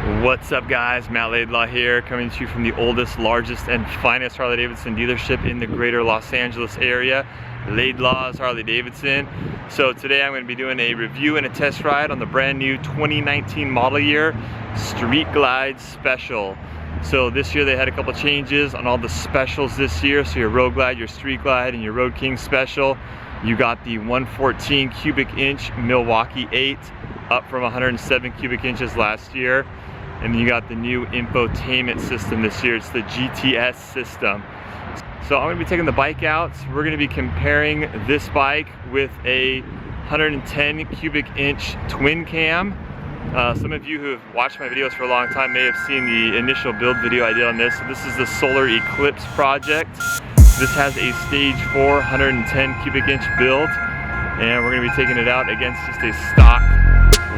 What's up guys, Matt Laidlaw here, coming to you from the oldest, largest, and finest Harley-Davidson dealership in the greater Los Angeles area, Laidlaw's Harley-Davidson. So today I'm going to be doing a review and a test ride on the brand new 2019 model year Street Glide Special. So this year they had a couple changes on all the specials this year. So your Road Glide, your Street Glide, and your Road King Special. You got the 114 cubic inch Milwaukee 8, up from 107 cubic inches last year. And then you got the new infotainment system this year. It's the GTS system. So I'm gonna be taking the bike out. We're gonna be comparing this bike with a 110 cubic inch twin cam. Some of you who have watched my videos for a long time may have seen the initial build video I did on this. So this is the Solar Eclipse project. This has a stage 4 110 cubic inch build, and we're gonna be taking it out against just a stock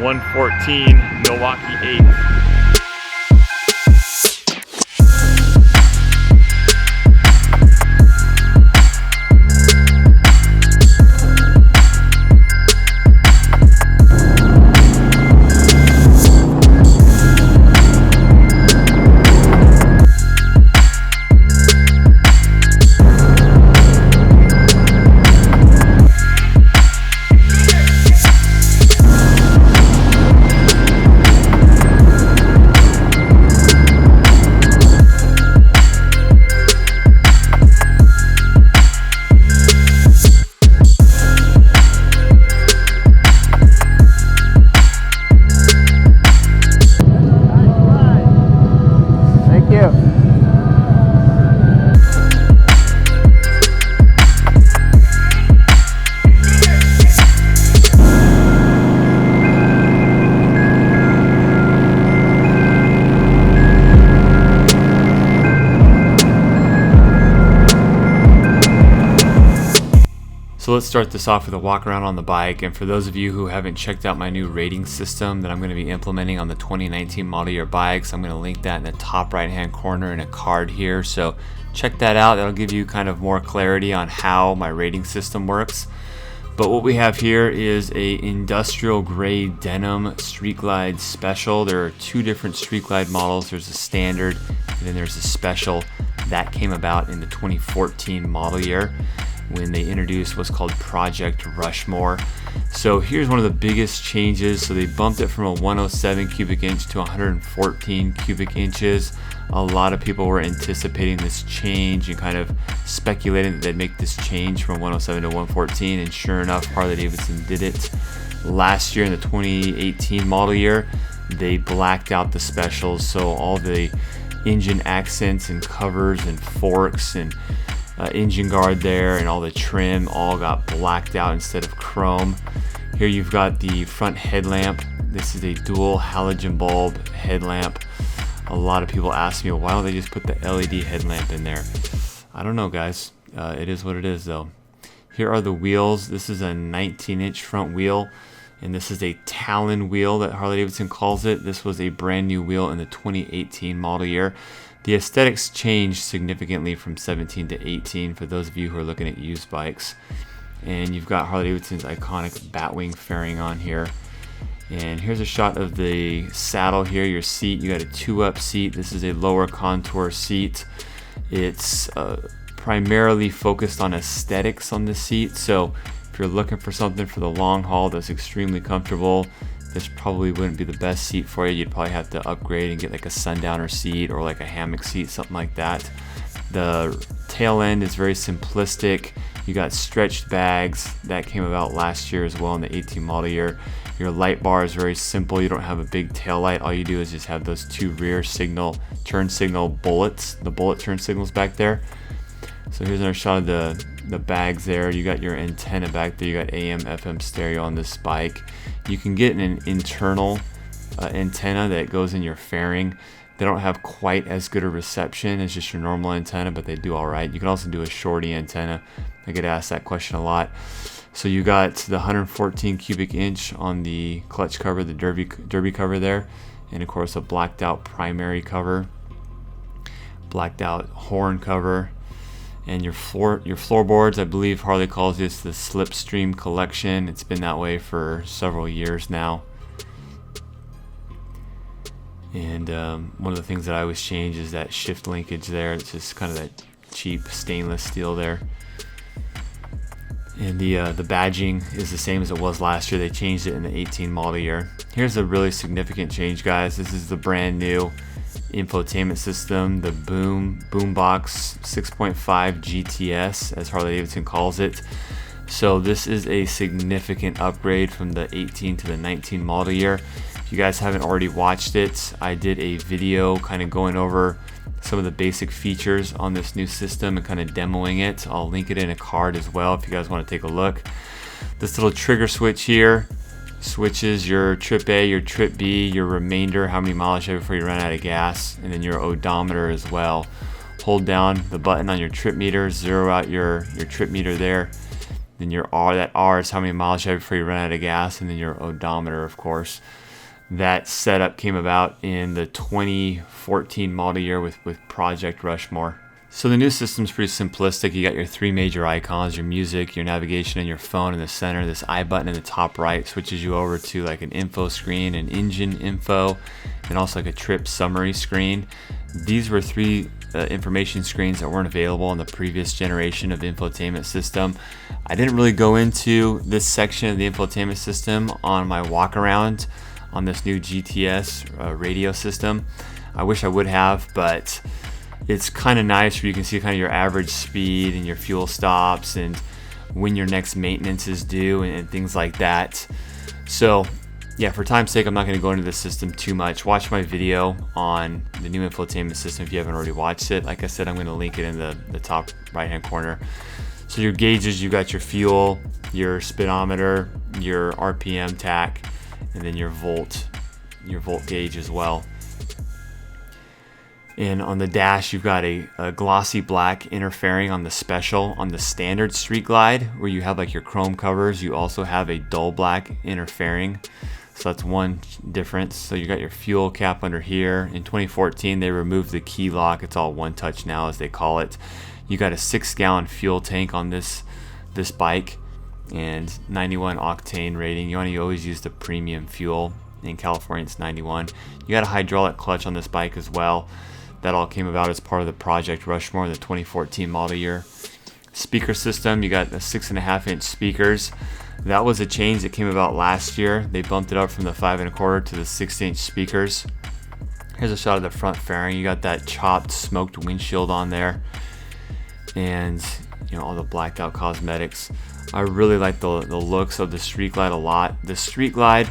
114 Milwaukee 8. So let's start this off with a walk around on the bike, and for those of you who haven't checked out my new rating system that I'm going to be implementing on the 2019 model year bikes, I'm going to link that in the top right hand corner in a card here, so check that out. That'll give you kind of more clarity on how my rating system works. But what we have here is a industrial grade denim Street Glide Special. There are two different Street Glide models. There's a standard and then there's a special. That came about in the 2014 model year when they introduced what's called Project Rushmore. So here's one of the biggest changes. So they bumped it from a 107 cubic inch to 114 cubic inches. A lot of people were anticipating this change and kind of speculating that they'd make this change from 107 to 114, and sure enough, Harley-Davidson did it. Last year in the 2018 model year, they blacked out the specials, so all the engine accents and covers and forks and engine guard there and all the trim all got blacked out instead of chrome. Here you've got the front headlamp. This is a dual halogen bulb headlamp. A lot of people ask me, well, why don't they just put the LED headlamp in there? I don't know, guys. It is what it is though. Here are the wheels. This is a 19-inch front wheel, and this is a Talon wheel that Harley-Davidson calls it. This was a brand new wheel in the 2018 model year. The aesthetics changed significantly from 17 to 18 for those of you who are looking at used bikes. And you've got Harley-Davidson's iconic Batwing fairing on here. And here's a shot of the saddle here, your seat. You got a 2-up seat. This is a lower contour seat. It's primarily focused on aesthetics on the seat. So if you're looking for something for the long haul that's extremely comfortable, this probably wouldn't be the best seat for you. You'd probably have to upgrade and get like a sundowner seat or like a hammock seat, something like that. The tail end is very simplistic. You got stretched bags. That came about last year as well in the 18 model year. Your light bar is very simple. You don't have a big tail light. All you do is just have those two rear turn signal bullets, the bullet turn signals back there. So here's another shot of the bags there. You got your antenna back there. You got AM, FM stereo on this bike. You can get an internal antenna that goes in your fairing. They don't have quite as good a reception as just your normal antenna, but they do all right. You can also do a shorty antenna. I get asked that question a lot. So you got the 114 cubic inch on the clutch cover, the derby cover there, and of course a blacked out primary cover, blacked out horn cover, and your floorboards. I believe Harley calls this the Slipstream collection. It's been that way for several years now. And one of the things that I always change is that shift linkage there. It's just kind of that cheap stainless steel there. And the badging is the same as it was last year. They changed it in the 18 model year. Here's a really significant change, guys. This is the brand new infotainment system, the Boombox 6.5 GTS, as Harley-Davidson calls it. So this is a significant upgrade from the 18 to the 19 model year. If you guys haven't already watched it, I did a video kind of going over some of the basic features on this new system and kind of demoing it. I'll link it in a card as well if you guys want to take a look. This little trigger switch here switches your trip A, your trip B, your remainder, how many miles you have before you run out of gas, and then your odometer as well. Hold down the button on your trip meter, zero out your trip meter there. Then your R, that R is how many miles you have before you run out of gas, and then your odometer, of course. That setup came about in the 2014 model year with Project Rushmore. So the new system's pretty simplistic. You got your three major icons, your music, your navigation, and your phone in the center. This I button in the top right switches you over to like an info screen, an engine info, and also like a trip summary screen. These were three information screens that weren't available on the previous generation of infotainment system. I didn't really go into this section of the infotainment system on my walk around on this new GTS radio system. I wish I would have, but it's kind of nice where you can see kind of your average speed and your fuel stops and when your next maintenance is due and things like that. So yeah, for time's sake, I'm not going to go into the system too much. Watch my video on the new infotainment system if you haven't already watched it. Like I said, I'm going to link it in the top right hand corner. So your gauges, you got your fuel, your speedometer, your RPM tach, and then your volt gauge as well. And on the dash, you've got a glossy black inner fairing on the special. On the standard Street Glide, where you have like your chrome covers, you also have a dull black inner fairing. So that's one difference. So you got your fuel cap under here. In 2014, they removed the key lock. It's all one touch now, as they call it. You got a 6-gallon fuel tank on this bike and 91 octane rating. You want to always use the premium fuel. In California, it's 91. You got a hydraulic clutch on this bike as well. That all came about as part of the Project Rushmore, the 2014 model year. Speaker system, you got the 6.5-inch speakers. That was a change that came about last year. They bumped it up from the 5.25 to the 6-inch speakers. Here's a shot of the front fairing. You got that chopped, smoked windshield on there, and all the blacked out cosmetics. I really like the looks of the Street Glide a lot. The Street Glide,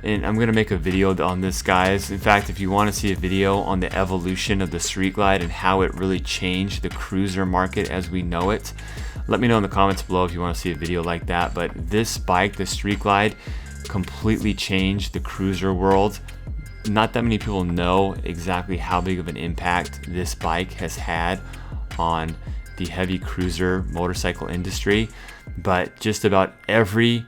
and I'm going to make a video on this, guys. In fact, if you want to see a video on the evolution of the Street Glide and how it really changed the cruiser market as we know it, let me know in the comments below if you want to see a video like that. But this bike, the Street Glide, completely changed the cruiser world. Not that many people know exactly how big of an impact this bike has had on the heavy cruiser motorcycle industry, but just about every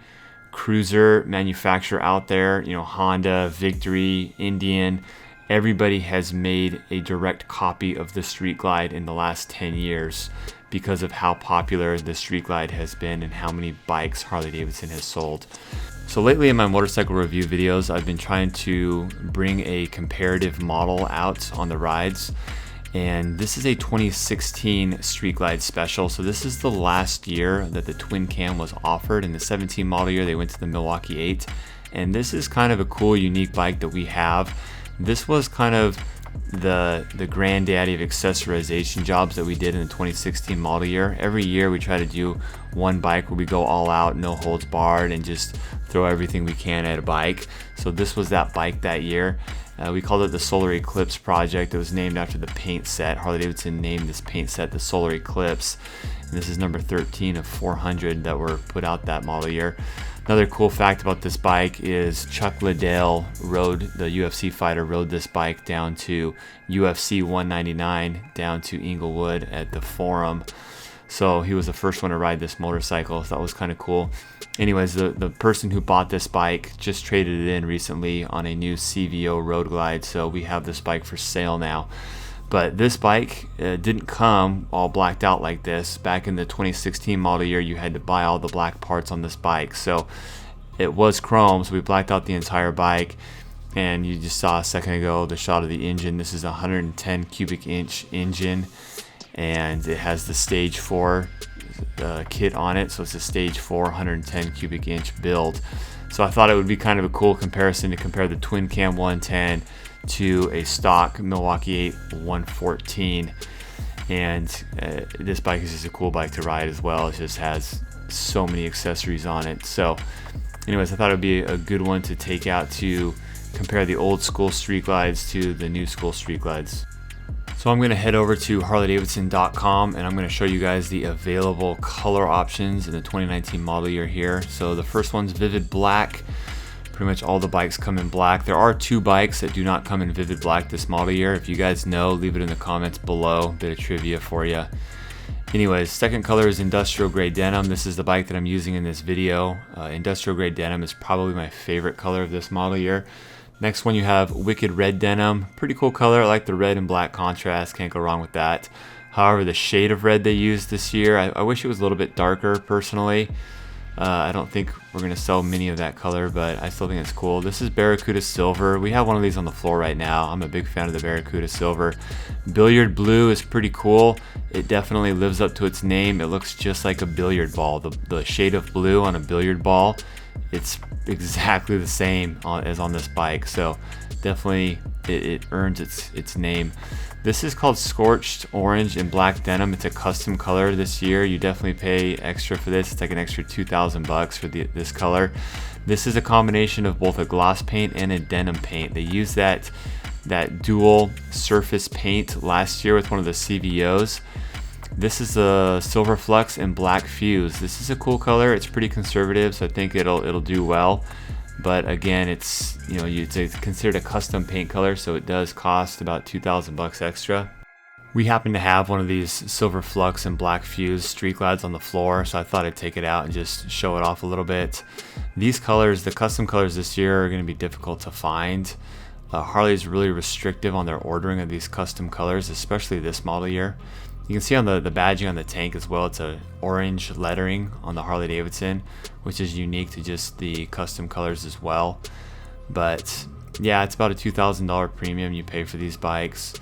cruiser manufacturer out there, Honda, Victory, Indian, everybody has made a direct copy of the Street Glide in the last 10 years because of how popular the Street Glide has been and how many bikes Harley-Davidson has sold. So lately in my motorcycle review videos, I've been trying to bring a comparative model out on the rides. And this is a 2016 Street Glide special. So this is the last year that the twin cam was offered. In the 17 model year, they went to the Milwaukee 8. And this is kind of a cool, unique bike that we have. This was kind of the granddaddy of accessorization jobs that we did in the 2016 model year. Every year we try to do one bike where we go all out, no holds barred, and just throw everything we can at a bike. So this was that bike that year. We called it the Solar Eclipse project. It was named after the paint set. Harley-Davidson named this paint set the Solar Eclipse. And this is number 13 of 400 that were put out that model year. Another cool fact about this bike is Chuck Liddell the UFC fighter, rode this bike down to UFC 199 down to Inglewood at the Forum. So he was the first one to ride this motorcycle. So that was kind of cool. Anyways, the person who bought this bike just traded it in recently on a new CVO Road Glide. So we have this bike for sale now. But this bike didn't come all blacked out like this. Back in the 2016 model year, you had to buy all the black parts on this bike. So it was chrome, so we blacked out the entire bike. And you just saw a second ago the shot of the engine. This is a 110 cubic inch engine, and it has the stage 4 kit on it, so it's a stage 4 110 cubic inch build. So I thought it would be kind of a cool comparison to compare the twin cam 110 to a stock Milwaukee 8 114. And this bike is just a cool bike to ride as well. It just has so many accessories on it. So anyways, I thought it would be a good one to take out to compare the old school Street Glides to the new school Street Glides. So I'm going to head over to Harley-Davidson.com and I'm going to show you guys the available color options in the 2019 model year here. So the first one's Vivid Black. Pretty much all the bikes come in black. There are 2 bikes that do not come in Vivid Black this model year. If you guys know, leave it in the comments below. Bit of trivia for you. Anyways, second color is Industrial Grade Denim. This is the bike that I'm using in this video. Industrial Grade Denim is probably my favorite color of this model year. Next one you have Wicked Red Denim. Pretty cool color. I like the red and black contrast. Can't go wrong with that. However, the shade of red they used this year, I wish it was a little bit darker personally. I don't think we're going to sell many of that color, but I still think it's cool. This is Barracuda Silver. We have one of these on the floor right now. I'm a big fan of the Barracuda Silver. Billiard Blue is pretty cool. It definitely lives up to its name. It looks just like a billiard ball. The shade of blue on a billiard ball, it's exactly the same as on this bike. So definitely it earns its name. This is called Scorched Orange and Black Denim. It's a custom color this year. You definitely pay extra for this. It's like an extra $2,000 for this color. This is a combination of both a gloss paint and a denim paint. They used that dual surface paint last year with one of the CVOs. This is a Silver Flux and Black Fuse. This is a cool color. It's pretty conservative, so I think it'll do well. But again, it's it's considered a custom paint color, so it does cost about $2,000 extra. We happen to have one of these Silver Flux and Black Fuse Street Glides on the floor, so I thought I'd take it out and just show it off a little bit. These colors, the custom colors this year, are going to be difficult to find. Harley's really restrictive on their ordering of these custom colors, especially this model year. You can see on the badging on the tank as well, it's a orange lettering on the Harley-Davidson, which is unique to just the custom colors as well. But yeah, it's about a $2,000 premium you pay for these bikes.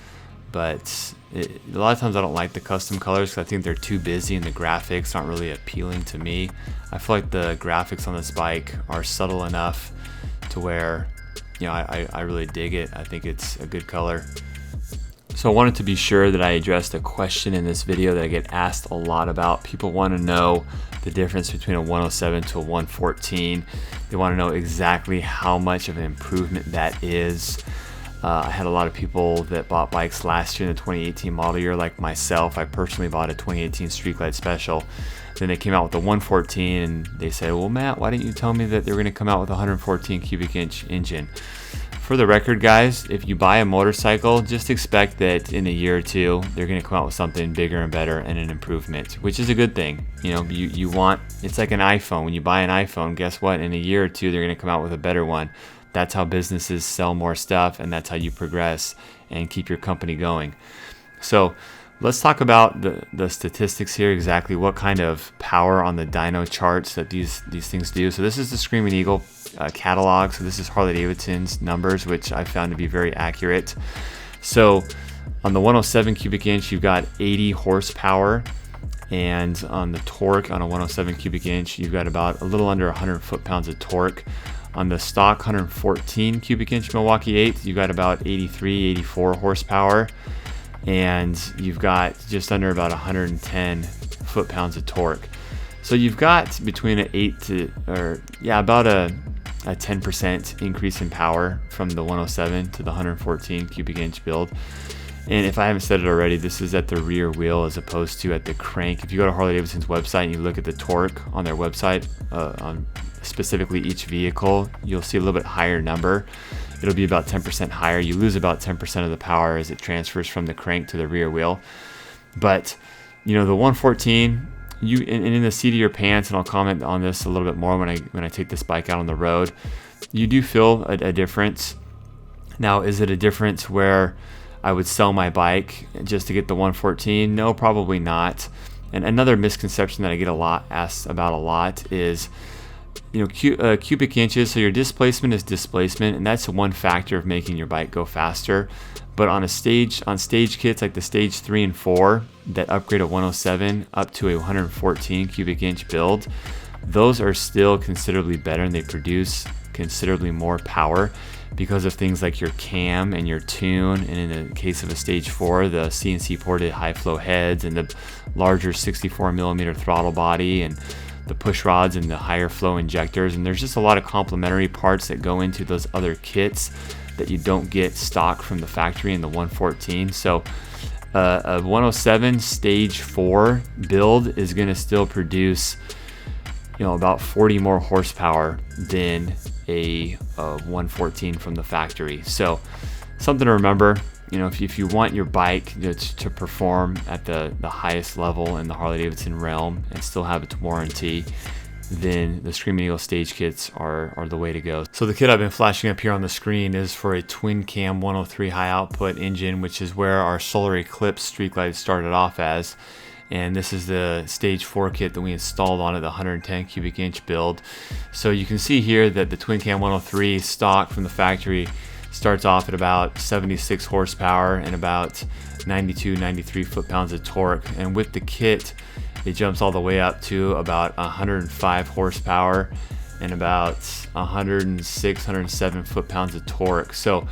But a lot of times I don't like the custom colors because I think they're too busy and the graphics aren't really appealing to me. I feel like the graphics on this bike are subtle enough to where I really dig it. I think it's a good color. So I wanted to be sure that I addressed a question in this video that I get asked a lot about. People want to know the difference between a 107 to a 114. They want to know exactly how much of an improvement that is. I had a lot of people that bought bikes last year in the 2018 model year, like myself. I personally bought a 2018 Street Glide Special. Then they came out with the 114 and they said, well, Matt, why didn't you tell me that they were going to come out with a 114 cubic inch engine? For the record, guys, if you buy a motorcycle, just expect that in a year or two, they're going to come out with something bigger and better and an improvement, which is a good thing. You want, it's like an iPhone. When you buy an iPhone, guess what? In a year or two, they're going to come out with a better one. That's how businesses sell more stuff, and that's how you progress and keep your company going. So let's talk about the statistics here, exactly what kind of power on the dyno charts that these things do. So this is the Screaming Eagle catalog. So this is Harley-Davidson's numbers, which I found to be very accurate. So on the 107 cubic inch, you've got 80 horsepower. And on the torque on a 107 cubic inch, you've got about a little under 100 foot-pounds of torque. On the stock 114 cubic inch Milwaukee 8, you've got about 83, 84 horsepower. And you've got just under about 110 foot-pounds of torque. So you've got between about a 10% increase in power from the 107 to the 114 cubic inch build. And if I haven't said it already, this is at the rear wheel as opposed to at the crank. If you go to Harley-Davidson's website and you look at the torque on their website, on specifically each vehicle, you'll see a little bit higher number. It'll be about 10% higher. You lose about 10% of the power as it transfers from the crank to the rear wheel. But the 114, in the seat of your pants, and I'll comment on this a little bit more when I take this bike out on the road, you do feel a difference. Now, is it a difference where I would sell my bike just to get the 114? No, probably not. And another misconception that I get asked about a lot is cubic inches. So your displacement is displacement, and that's one factor of making your bike go faster. But on stage kits like the stage 3 and 4 that upgrade a 107 up to a 114 cubic inch build, those are still considerably better, and they produce considerably more power because of things like your cam and your tune, and in the case of a stage 4, the CNC ported high flow heads and the larger 64mm throttle body and the push rods and the higher flow injectors. And there's just a lot of complementary parts that go into those other kits that you don't get stock from the factory in the 114. So a 107 stage 4 build is going to still produce about 40 more horsepower than a 114 from the factory. So something to remember, if you want your bike to perform at the highest level in the Harley-Davidson realm and still have its warranty, then the Screaming Eagle stage kits are the way to go. So the kit I've been flashing up here on the screen is for a twin cam 103 high output engine, which is where our Solar Eclipse street glide started off as. And this is the stage 4 kit that we installed on it, the 110 cubic inch build. So you can see here that the twin cam 103 stock from the factory starts off at about 76 horsepower and about 93 foot-pounds of torque. And with the kit, it jumps all the way up to about 105 horsepower and about 107 foot-pounds of torque. So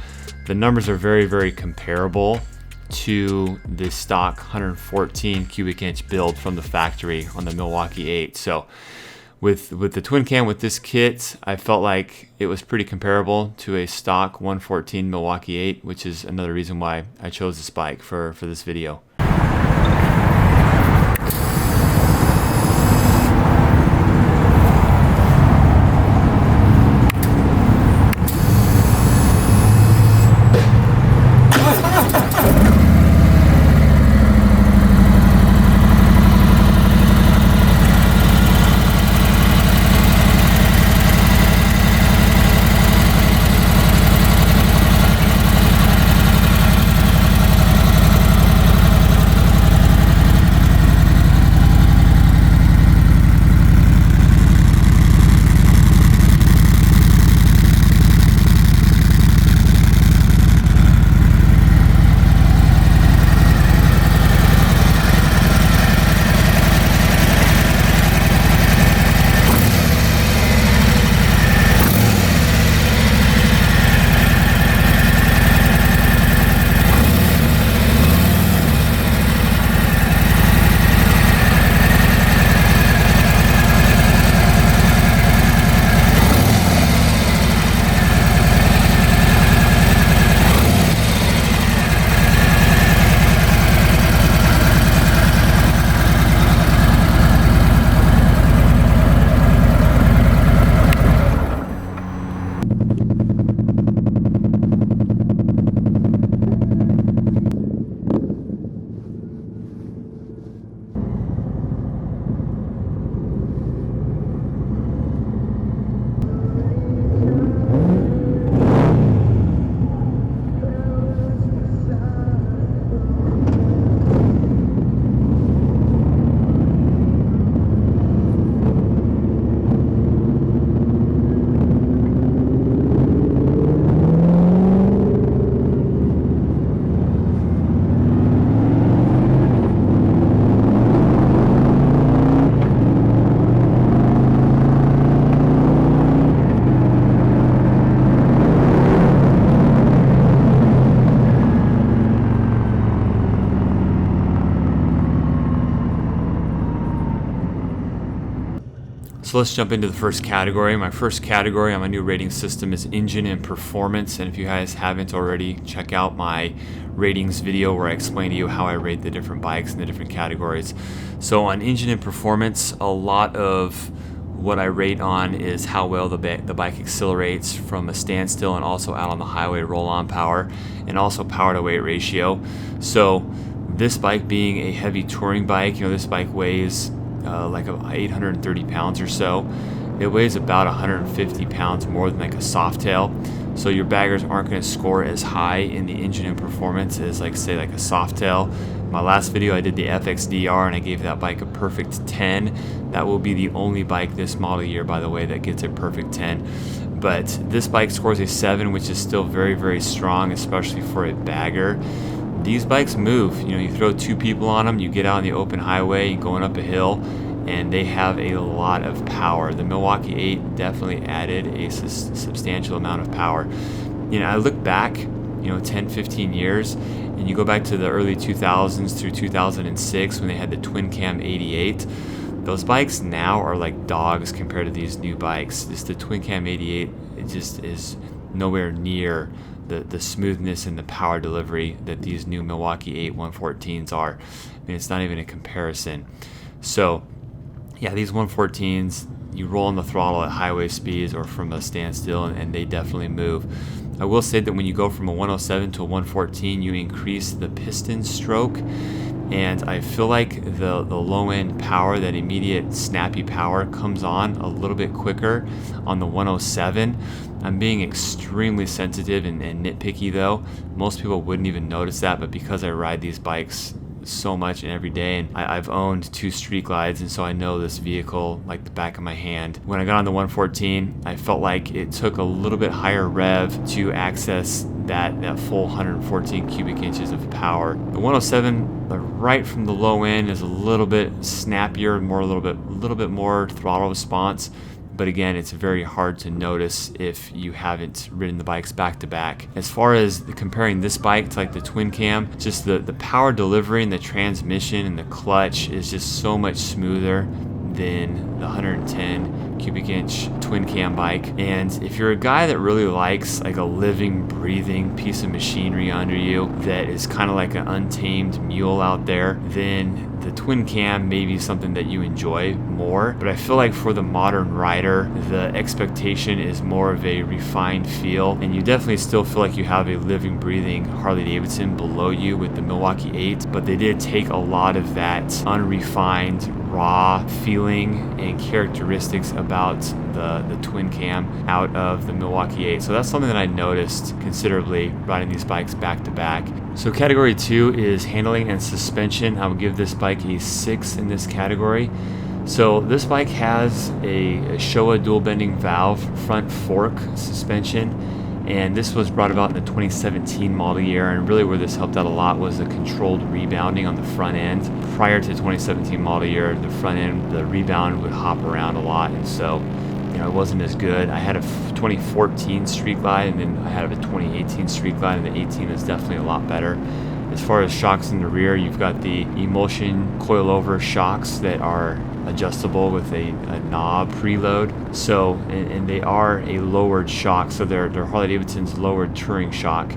the numbers are very, very comparable to the stock 114 cubic inch build from the factory on the Milwaukee 8. So with the twin cam with this kit, I felt like it was pretty comparable to a stock 114 Milwaukee 8, which is another reason why I chose this bike for this video. So let's jump into the first category. My first category on my new rating system is engine and performance. And if you guys haven't already, check out my ratings video where I explain to you how I rate the different bikes in the different categories. So on engine and performance, a lot of what I rate on is how well the bike accelerates from a standstill and also out on the highway roll-on power, and also power to weight ratio. So this bike being a heavy touring bike, this bike weighs like 830 pounds or so. It weighs about 150 pounds more than like a Softail. So your baggers aren't going to score as high in the engine and performance as like say like a Softail, My last video I did the FXDR and I gave that bike a perfect 10. That will be the only bike this model year, by the way, that gets a perfect 10. But this bike scores a 7, which is still very, very strong, especially for a bagger. These bikes move. You know, you throw 2 people on them, you get out on the open highway going up a hill, and they have a lot of power. The Milwaukee 8 definitely added a substantial amount of power. You know, I look back, 10, 15 years, and you go back to the early 2000s through 2006 when they had the twin cam 88. Those bikes now are like dogs compared to these new bikes. Just the twin cam 88, it just is nowhere near the smoothness and the power delivery that these new Milwaukee 8 114s are. I mean, it's not even a comparison. So yeah, these 114s, you roll on the throttle at highway speeds or from a standstill, and they definitely move. I will say that when you go from a 107 to a 114, you increase the piston stroke, and I feel like the low end power, that immediate snappy power, comes on a little bit quicker on the 107. I'm being extremely sensitive and nitpicky though. Most people wouldn't even notice that, but because I ride these bikes so much and every day, and I've owned 2 Street Glides, and so I know this vehicle like the back of my hand. When I got on the 114, I felt like it took a little bit higher rev to access that full 114 cubic inches of power. The 107, right from the low end, is a little bit snappier, a little bit more throttle response. But again, it's very hard to notice if you haven't ridden the bikes back to back. As far as comparing this bike to like the twin cam, just the power delivery and the transmission and the clutch is just so much smoother than the 110 cubic inch twin cam bike. And if you're a guy that really likes like a living, breathing piece of machinery under you that is kind of like an untamed mule out there, then the twin cam may be something that you enjoy more. But I feel like for the modern rider, the expectation is more of a refined feel, and you definitely still feel like you have a living, breathing Harley-Davidson below you with the Milwaukee 8, but they did take a lot of that unrefined, raw feeling and characteristics about the twin cam out of the Milwaukee 8. So that's something that I noticed considerably riding these bikes back to back. So category 2 is handling and suspension. I would give this bike a 6 in this category. So this bike has a Showa dual bending valve front fork suspension, and this was brought about in the 2017 model year, and really where this helped out a lot was the controlled rebounding on the front end. Prior to the 2017 model year, the front end, the rebound would hop around a lot, and so it wasn't as good. I had a 2014 Street Glide, and then I had a 2018 Street Glide, and the 18 is definitely a lot better. As far as shocks in the rear, you've got the emulsion coilover shocks that are adjustable with a knob preload. So, and they are a lowered shock, so they're Harley-Davidson's lowered touring shock.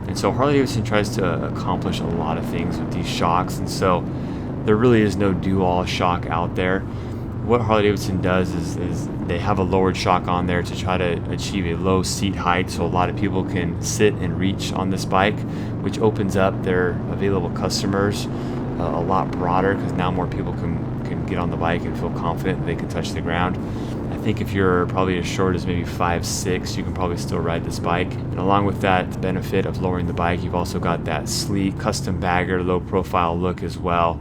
And so Harley-Davidson tries to accomplish a lot of things with these shocks, and so there really is no do-all shock out there. What Harley-Davidson does is they have a lowered shock on there to try to achieve a low seat height, so a lot of people can sit and reach on this bike, which opens up their available customers a lot broader, because now more people can get on the bike and feel confident that they can touch the ground. I think if you're probably as short as maybe 5'6", you can probably still ride this bike. And along with that benefit of lowering the bike, you've also got that sleek, custom bagger, low profile look as well,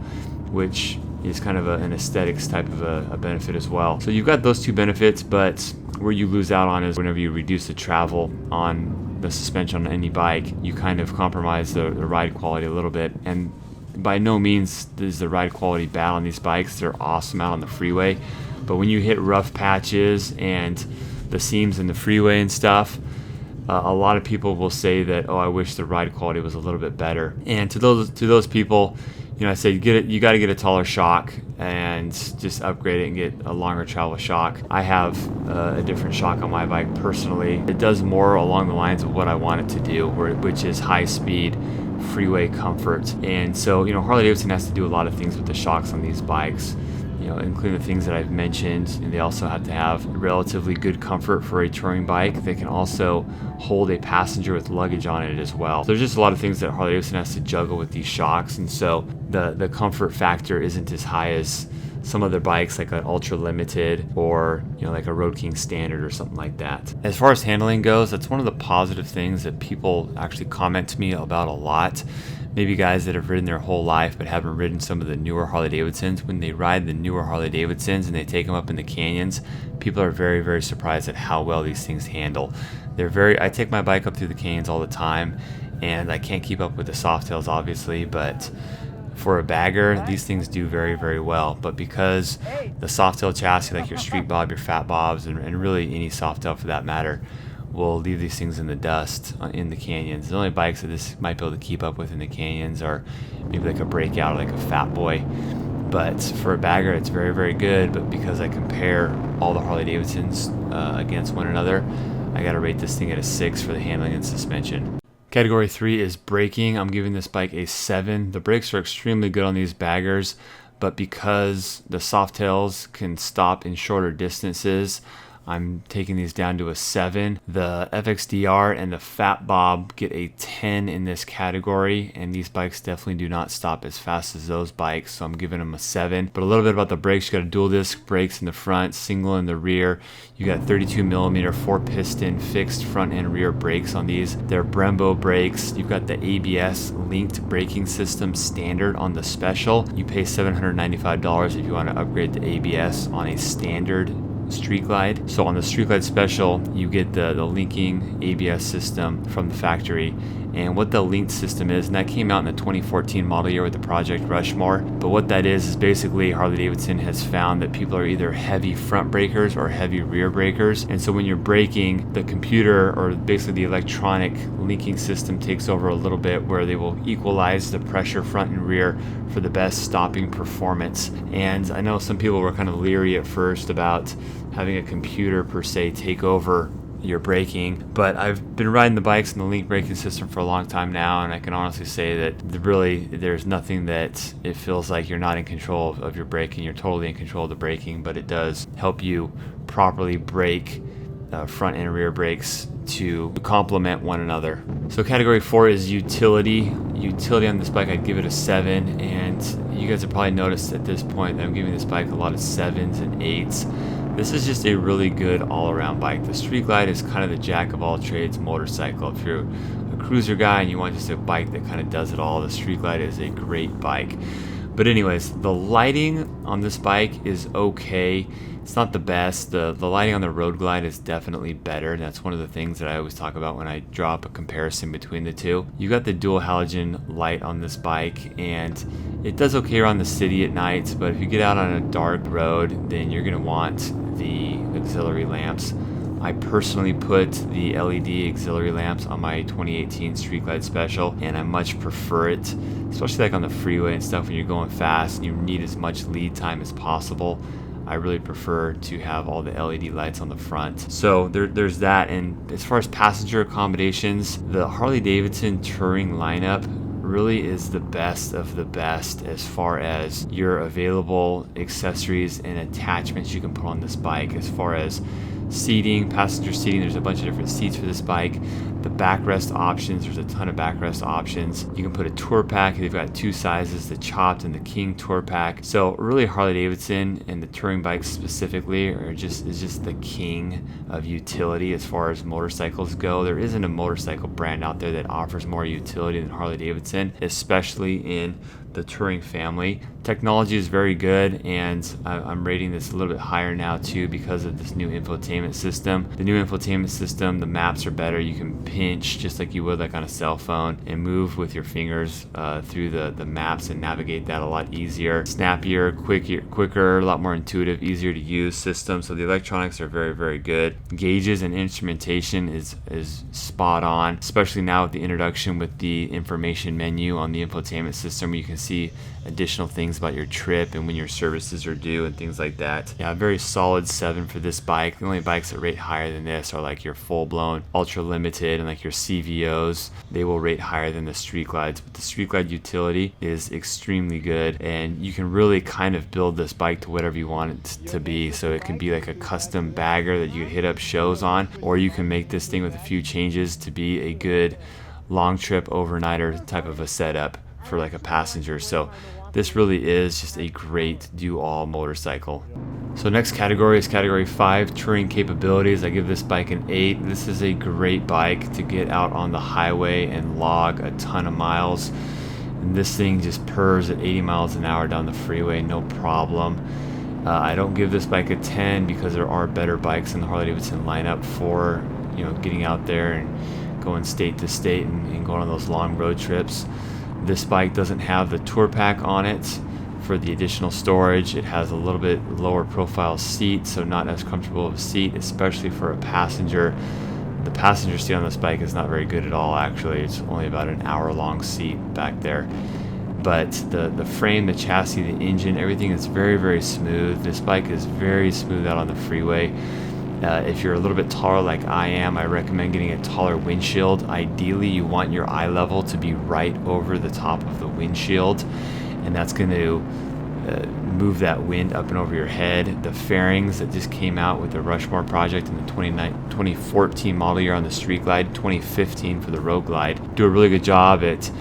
which is kind of an aesthetics type of a benefit as well. So you've got those 2 benefits, but where you lose out on is whenever you reduce the travel on the suspension on any bike, you kind of compromise the ride quality a little bit. And by no means is the ride quality bad on these bikes. They're awesome out on the freeway, but when you hit rough patches and the seams in the freeway and stuff, a lot of people will say that, oh, I wish the ride quality was a little bit better. And to those people, I say you got to get a taller shock and just upgrade it and get a longer travel shock. I have a different shock on my bike personally. It does more along the lines of what I want it to do, which is high speed freeway comfort. And so, Harley-Davidson has to do a lot of things with the shocks on these bikes, including the things that I've mentioned. And they also have to have relatively good comfort for a touring bike. They can also hold a passenger with luggage on it as well. So there's just a lot of things that Harley-Davidson has to juggle with these shocks, and so the comfort factor isn't as high as some other bikes like an Ultra Limited or like a Road King Standard or something like that. As far as handling goes, that's one of the positive things that people actually comment to me about a lot. maybe guys that have ridden their whole life but haven't ridden some of the newer Harley-Davidsons. When they ride the newer Harley-Davidsons and they take them up in the canyons, people are very, very surprised at how well these things handle. I take my bike up through the canyons all the time, and I can't keep up with the Softails obviously, but for a bagger, these things do very, very well. But because the Softail chassis, like your Street Bob, your Fat Bobs, and really any Softail for that matter, will leave these things in the dust in the canyons. The only bikes that this might be able to keep up with in the canyons are maybe like a Breakout or like a Fat Boy. But for a bagger, it's very, very good. But because I compare all the Harley-Davidsons against one another, I got to rate this thing at a 6 for the handling and suspension. Category 3 is braking. I'm giving this bike a 7. The brakes are extremely good on these baggers, but because the Softails can stop in shorter distances, I'm taking these down to a 7. The FXDR and the Fat Bob get a 10 in this category, and these bikes definitely do not stop as fast as those bikes, so I'm giving them a 7. But a little bit about the brakes: you got a dual disc brakes in the front, single in the rear. You got 32mm 4-piston fixed front and rear brakes on these. They're Brembo brakes. You've got the ABS linked braking system standard on the Special. You pay $795 if you want to upgrade to ABS on a standard Street Glide. So on the Street Glide Special, you get the linking ABS system from the factory, and what the linked system is, and that came out in the 2014 model year with the Project Rushmore. But what that is basically Harley-Davidson has found that people are either heavy front brakers or heavy rear brakers, and so when you're braking, the computer, or basically the electronic linking system, takes over a little bit, where they will equalize the pressure front and rear for the best stopping performance. And I know some people were kind of leery at first about having a computer per se take over your braking, but I've been riding the bikes in the link braking system for a long time now, and I can honestly say that there's nothing that it feels like you're not in control of your braking. You're totally in control of the braking, but it does help you properly brake front and rear brakes to complement one another. So category 4 is utility. Utility on this bike, I'd give it a 7, and you guys have probably noticed at this point that I'm giving this bike a lot of 7s and 8s. This is just a really good all-around bike. The Street Glide is kind of the jack of all trades motorcycle. If you're a cruiser guy and you want just a bike that kind of does it all, the Street Glide is a great bike. But anyways, the lighting on this bike is okay. It's not the best. The lighting on the Road Glide is definitely better. That's one of the things that I always talk about when I draw up a comparison between the two. You got the dual halogen light on this bike, and it does okay around the city at night, but if you get out on a dark road, then you're going to want the auxiliary lamps. I personally put the LED auxiliary lamps on my 2018 Street Glide Special, and I much prefer it, especially like on the freeway and stuff when you're going fast and you need as much lead time as possible. I really prefer to have all the LED lights on the front. So there's that. And as far as passenger accommodations, the Harley-Davidson touring lineup really is the best of the best as far as your available accessories and attachments you can put on this bike. As far as seating, passenger seating, there's a bunch of different seats for this bike. The backrest options, there's a ton of backrest options. You can put a tour pack. They've got 2 sizes, the Chopped and the King tour pack. So really Harley-Davidson and the touring bikes specifically is just the king of utility as far as motorcycles go. There isn't a motorcycle brand out there that offers more utility than Harley-Davidson, especially in the touring family. Technology is very good, and I'm rating this a little bit higher now too because of this new infotainment system. The new infotainment system, the maps are better. You can pinch just like you would like on a cell phone and move with your fingers through the maps and navigate that a lot easier, snappier, quicker, a lot more intuitive, easier to use system. So the electronics are very, very good. Gauges and instrumentation is spot on, especially now with the introduction with the information menu on the infotainment system, where you can see additional things about your trip and when your services are due and things like that. Yeah, a very solid 7 for this bike. The only bikes that rate higher than this are like your full-blown ultra limited and like your CVOs. They will rate higher than the Street Glides, but the Street Glide utility is extremely good, and you can really kind of build this bike to whatever you want it to be. So it can be like a custom bagger that you hit up shows on, or you can make this thing with a few changes to be a good long trip overnighter type of a setup for like a passenger. So this really is just a great do-all motorcycle. So next category is category 5, touring capabilities. I give this bike an 8. This is a great bike to get out on the highway and log a ton of miles. And this thing just purrs at 80 miles an hour down the freeway, no problem. I don't give this bike a 10 because there are better bikes in the Harley-Davidson lineup for, getting out there and going state to state and going on those long road trips. This bike doesn't have the tour pack on it for the additional storage. It has a little bit lower profile seat, so not as comfortable of a seat, especially for a passenger. The passenger seat on this bike is not very good at all, actually. It's only about an hour-long seat back there. But the frame, the chassis, the engine, everything is very, very smooth. This bike is very smooth out on the freeway. If you're a little bit taller like I am, I recommend getting a taller windshield. Ideally, you want your eye level to be right over the top of the windshield, and that's going to move that wind up and over your head. The fairings that just came out with the Rushmore project in the 2014 model year on the Street Glide, 2015 for the Road Glide, do a really good job at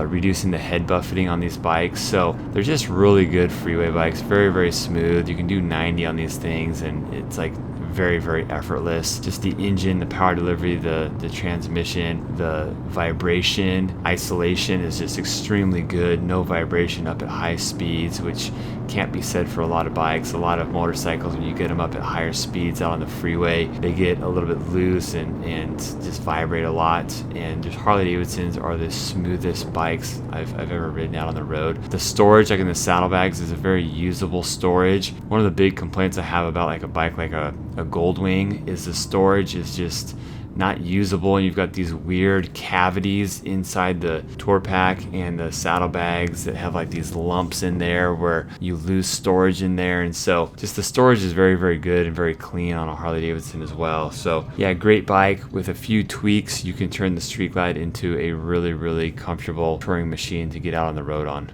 reducing the head buffeting on these bikes. So they're just really good freeway bikes, very, very smooth. You can do 90 on these things, and it's like very, very effortless. Just the engine, the power delivery, the transmission, the vibration, isolation is just extremely good. No vibration up at high speeds, which can't be said for a lot of bikes. A lot of motorcycles, when you get them up at higher speeds out on the freeway, they get a little bit loose and just vibrate a lot. And just Harley-Davidsons are the smoothest bikes I've ever ridden out on the road. The storage, like in the saddlebags, is a very usable storage. One of the big complaints I have about like a bike like a Goldwing is the storage is just not usable, and you've got these weird cavities inside the tour pack and the saddlebags that have like these lumps in there where you lose storage in there. And so just the storage is very, very good and very clean on a Harley-Davidson as well. So yeah, great bike. With a few tweaks, you can turn the Street Glide into a really, really comfortable touring machine to get out on the road on.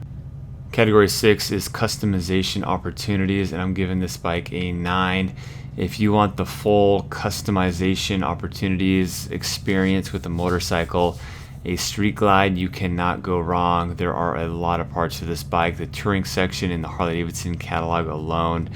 Category 6 is customization opportunities, and I'm giving this bike a 9. If you want the full customization opportunities experience with a motorcycle, a Street Glide, you cannot go wrong. There are a lot of parts of this bike. The touring section in the Harley-Davidson catalog alone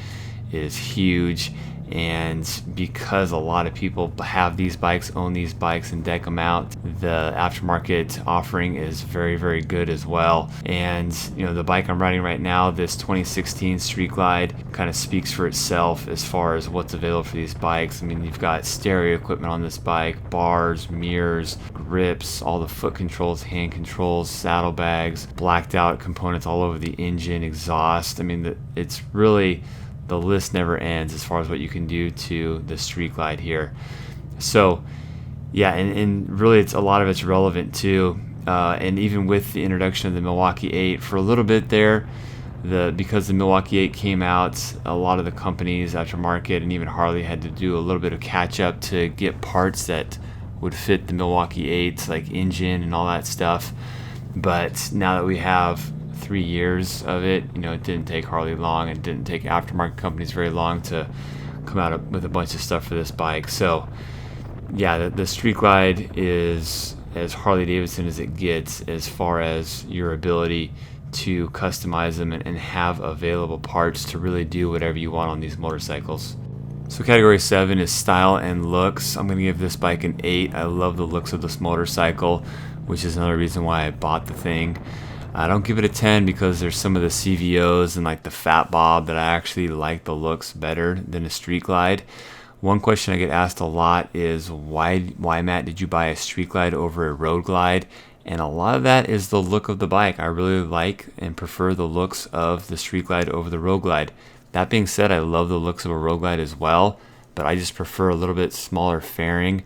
is huge. And because a lot of people have these bikes, own these bikes, and deck them out, the aftermarket offering is very, very good as well. And the bike I'm riding right now, this 2016 Street Glide, kind of speaks for itself as far as what's available for these bikes. I mean, you've got stereo equipment on this bike, bars, mirrors, grips, all the foot controls, hand controls, saddlebags, blacked out components all over the engine, exhaust. I mean, it's really... the list never ends as far as what you can do to the Street Glide here. So yeah, and really a lot of it's relevant too. And even with the introduction of the Milwaukee 8 for a little bit there, because the Milwaukee 8 came out, a lot of the companies aftermarket and even Harley had to do a little bit of catch up to get parts that would fit the Milwaukee 8, like engine and all that stuff. But now that we have 3 years of it, it didn't take Harley long, and it didn't take aftermarket companies very long to come out with a bunch of stuff for this bike. So yeah, the Street Glide is as Harley-Davidson as it gets as far as your ability to customize them and have available parts to really do whatever you want on these motorcycles. So category 7 is style and looks. I'm going to give this bike an 8. I love the looks of this motorcycle, which is another reason why I bought the thing. I don't give it a 10 because there's some of the CVOs and like the Fat Bob that I actually like the looks better than a Street Glide. One question I get asked a lot is why Matt, did you buy a Street Glide over a Road Glide? And a lot of that is the look of the bike. I really like and prefer the looks of the Street Glide over the Road Glide. That being said, I love the looks of a Road Glide as well, but I just prefer a little bit smaller fairing.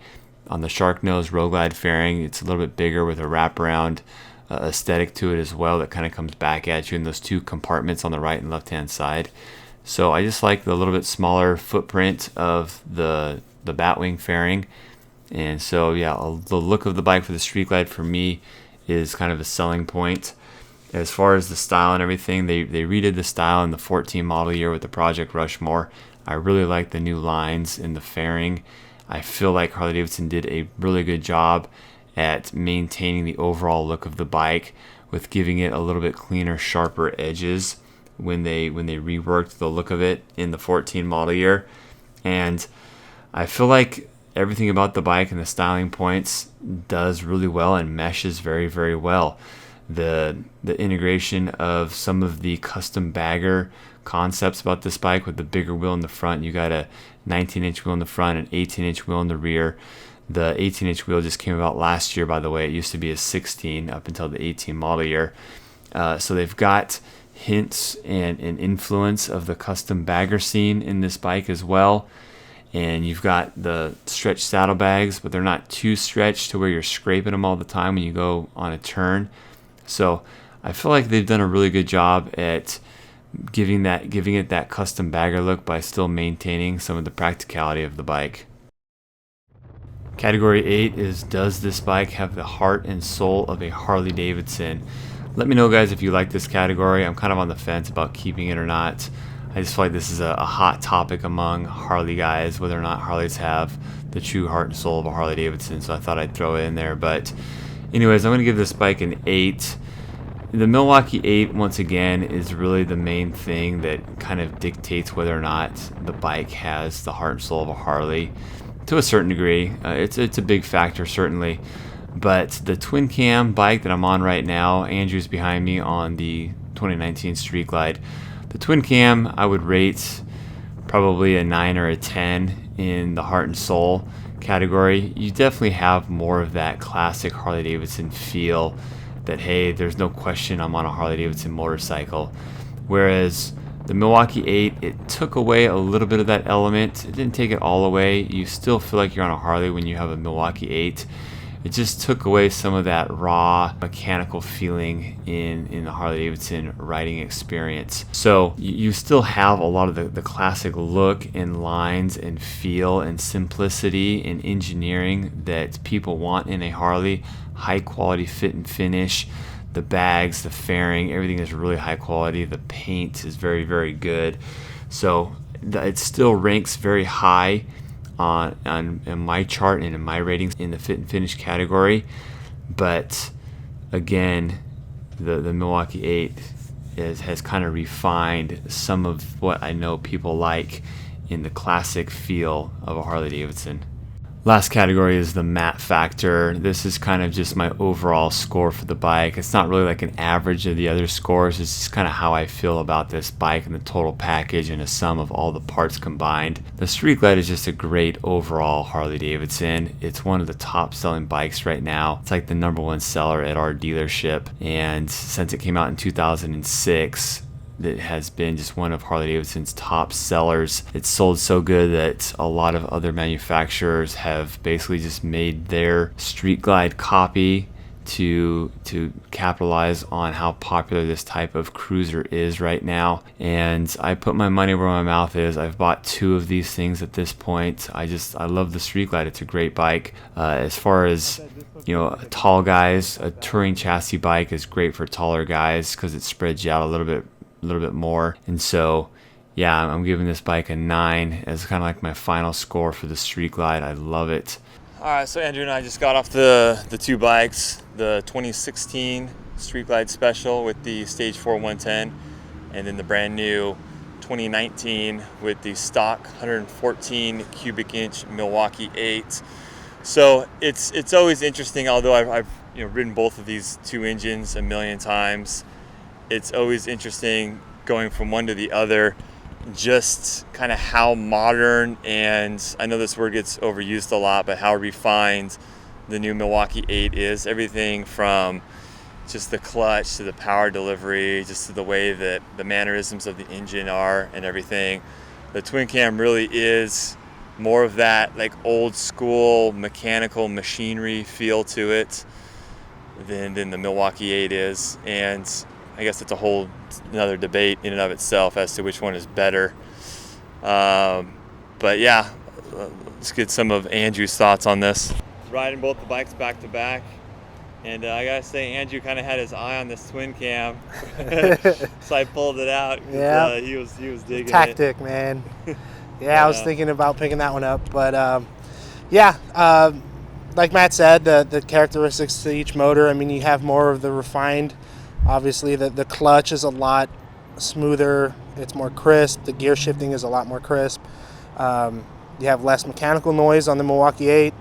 On the Shark Nose Road Glide fairing, it's a little bit bigger with a wraparound aesthetic to it as well that kind of comes back at you in those two compartments on the right and left hand side. So I just like the little bit smaller footprint of the Batwing fairing. And so yeah, the look of the bike for the Street Glide for me is kind of a selling point. As far as the style and everything, they redid the style in the 14 model year with the Project Rushmore. I really like the new lines in the fairing. I feel like Harley-Davidson did a really good job at maintaining the overall look of the bike with giving it a little bit cleaner, sharper edges when they reworked the look of it in the 14 model year. And I feel like everything about the bike and the styling points does really well and meshes very, very well. the integration of some of the custom bagger concepts about this bike with the bigger wheel in the front. You got a 19-inch wheel in the front, an 18-inch wheel in the rear. The 18-inch wheel just came about last year, by the way. It used to be a 16 up until the 18 model year. So they've got hints and influence of the custom bagger scene in this bike as well. And you've got the stretch saddlebags, but they're not too stretched to where you're scraping them all the time when you go on a turn. So I feel like they've done a really good job at giving it that custom bagger look by still maintaining some of the practicality of the bike. Category 8 is, does this bike have the heart and soul of a Harley-Davidson? Let me know, guys, if you like this category. I'm kind of on the fence about keeping it or not. I just feel like this is a hot topic among Harley guys, whether or not Harleys have the true heart and soul of a Harley-Davidson, so I thought I'd throw it in there. But anyways, I'm going to give this bike an 8. The Milwaukee 8, once again, is really the main thing that kind of dictates whether or not the bike has the heart and soul of a Harley. To a certain degree, it's a big factor, certainly. But the twin cam bike that I'm on right now, Andrew's behind me on the 2019 Street Glide. The twin cam, I would rate probably a 9 or a 10 in the heart and soul category. You definitely have more of that classic Harley-Davidson feel that, hey, there's no question I'm on a Harley-Davidson motorcycle. Whereas the Milwaukee 8, it took away a little bit of that element. It didn't take it all away. You still feel like you're on a Harley when you have a Milwaukee 8. It just took away some of that raw mechanical feeling in the Harley-Davidson riding experience. So you still have a lot of the classic look and lines and feel and simplicity and engineering that people want in a Harley. High quality fit and finish. The bags, the fairing, everything is really high quality. The paint is very, very good. So it still ranks very high on my chart and in my ratings in the fit and finish category. But again, the Milwaukee 8 has kind of refined some of what I know people like in the classic feel of a Harley-Davidson. Last category is the matte factor. This is kind of just my overall score for the bike. It's not really like an average of the other scores. It's just kind of how I feel about this bike and the total package and a sum of all the parts combined. The Street Glide is just a great overall Harley-Davidson. It's one of the top selling bikes right now. It's like the #1 seller at our dealership. And since it came out in 2006, that has been just one of Harley-Davidson's top sellers. It's sold so good that a lot of other manufacturers have basically just made their Street Glide copy to capitalize on how popular this type of cruiser is right now. And I put my money where my mouth is. I've bought 2 of these things at this point. I love the Street Glide. It's a great bike. As far as tall guys, a touring chassis bike is great for taller guys because it spreads you out a little bit more. And so yeah, I'm giving this bike a 9 as kind of like my final score for the Street Glide. I love it. All right, so Andrew and I just got off the 2 bikes, the 2016 Street Glide Special with the Stage 4 110, and then the brand new 2019 with the stock 114 cubic inch Milwaukee 8. So it's always interesting, although I've ridden both of these 2 engines a million times. It's always interesting going from one to the other, just kind of how modern, and I know this word gets overused a lot, but how refined the new Milwaukee 8 is. Everything from just the clutch to the power delivery, just to the way that the mannerisms of the engine are and everything. The twin cam really is more of that like old school mechanical machinery feel to it than the Milwaukee 8 is. And I guess it's a whole another debate in and of itself as to which one is better. But yeah, let's get some of Andrew's thoughts on this. Riding both the bikes back to back, and I gotta say, Andrew kind of had his eye on this twin cam, so I pulled it out. Yeah, he was digging tactic, it. man. Yeah, I was thinking about picking that one up, but like Matt said, the characteristics to each motor. I mean, you have more of the refined. Obviously, the clutch is a lot smoother. It's more crisp. The gear shifting is a lot more crisp. You have less mechanical noise on the Milwaukee 8.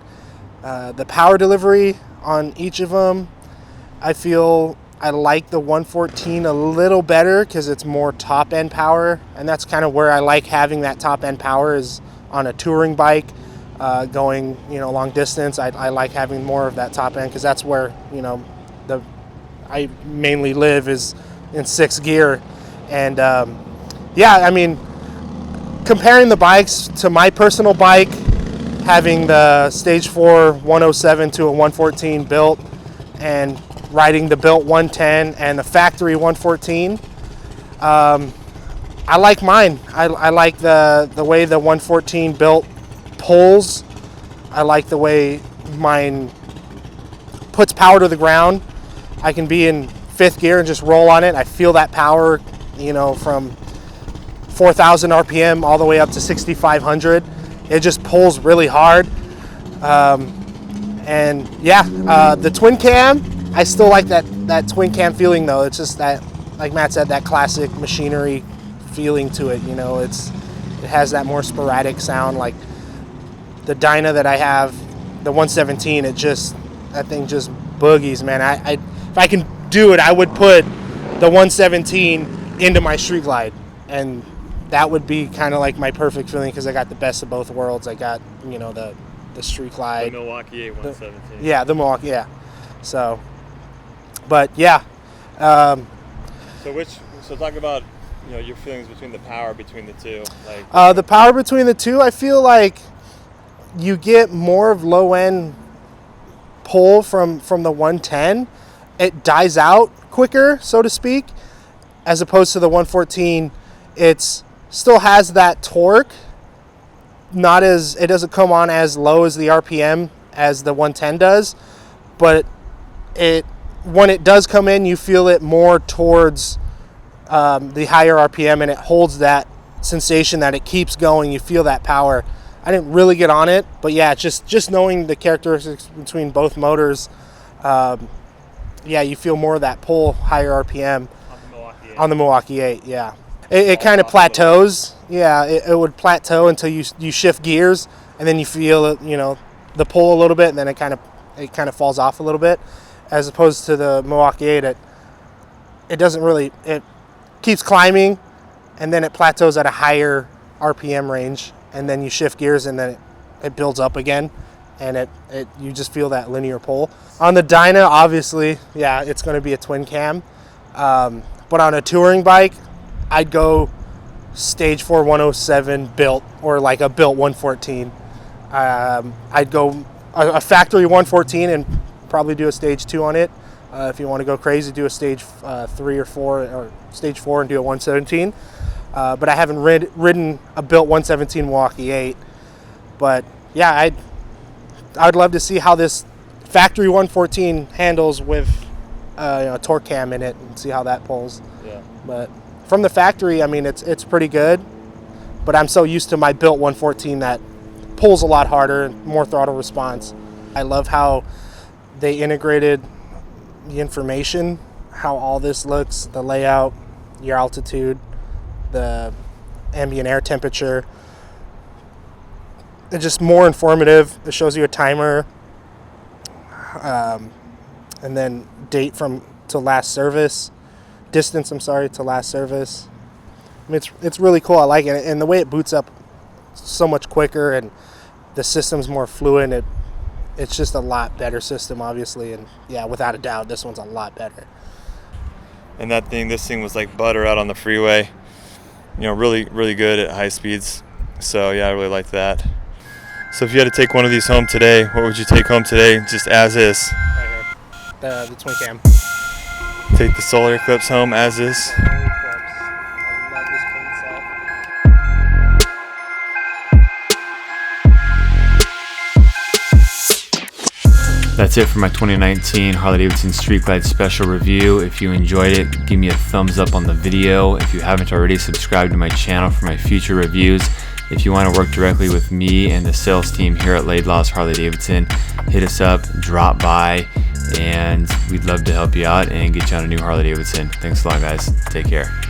The power delivery on each of them, I feel I like the 114 a little better because it's more top end power, and that's kind of where I like having that top end power is on a touring bike, going long distance. I like having more of that top end because that's where I mainly live is in 6th gear, and I mean, comparing the bikes to my personal bike, having the Stage 4 107 to a 114 built and riding the built 110 and the factory 114, I like mine. I like the way the 114 built pulls. I like the way mine puts power to the ground. I can be in 5th gear and just roll on it. I feel that power, from 4,000 RPM all the way up to 6,500. It just pulls really hard. The twin cam, I still like that twin cam feeling though. It's just that, like Matt said, that classic machinery feeling to it. It has that more sporadic sound. Like the Dyna that I have, the 117, that thing just boogies, man. If I can do it, I would put the 117 into my Street Glide, and that would be kind of like my perfect feeling because I got the best of both worlds. I got the Street Glide, the Milwaukee 8 117. The Milwaukee, yeah. So, but yeah. So talk about your feelings between the power between the two. Like the power between the two, I feel like you get more of low end pull from the 110. It dies out quicker, so to speak, as opposed to the 114. It still has that torque. It doesn't come on as low as the RPM as the 110 does, but when it does come in, you feel it more towards the higher RPM, and it holds that sensation that it keeps going. You feel that power. I didn't really get on it, but yeah, just knowing the characteristics between both motors, you feel more of that pull, higher RPM on the Milwaukee 8. Yeah, it kind of plateaus. Yeah, it would plateau until you shift gears, and then you feel it, the pull a little bit, and then it kind of falls off a little bit, as opposed to the Milwaukee 8. It doesn't really. It keeps climbing, and then it plateaus at a higher RPM range, and then you shift gears, and then it builds up again, and you just feel that linear pull. On the Dyna, obviously, yeah, it's going to be a twin cam, but on a touring bike, I'd go Stage 4 107 built, or like a built 114. I'd go a factory 114 and probably do a Stage 2 on it. If you want to go crazy, do a Stage 3 or 4, or Stage 4 and do a 117. But I haven't ridden a built 117 Milwaukee 8. But yeah, I'd love to see how this factory 114 handles with a torque cam in it, and see how that pulls. Yeah. But from the factory, I mean, it's pretty good. But I'm so used to my built 114 that pulls a lot harder, more throttle response. I love how they integrated the information, how all this looks, the layout, your altitude, the ambient air temperature. It's just more informative. It shows you a timer, and then date to last service, distance to last service. I mean, it's really cool. I like it, and the way it boots up so much quicker, and the system's more fluid. It's just a lot better system, obviously, and yeah, without a doubt, this one's a lot better. And this thing was like butter out on the freeway. Really, really good at high speeds. So yeah, I really like that. So if you had to take one of these home today, what would you take home today, just as is? Right here, the twin cam. Take the solar eclipse home as is. I love this clean set. That's it for my 2019 Harley-Davidson Street Glide special review. If you enjoyed it, give me a thumbs up on the video. If you haven't already, subscribe to my channel for my future reviews. If you want to work directly with me and the sales team here at Laidlaw's Harley-Davidson, hit us up, drop by, and we'd love to help you out and get you on a new Harley-Davidson. Thanks a lot, guys. Take care.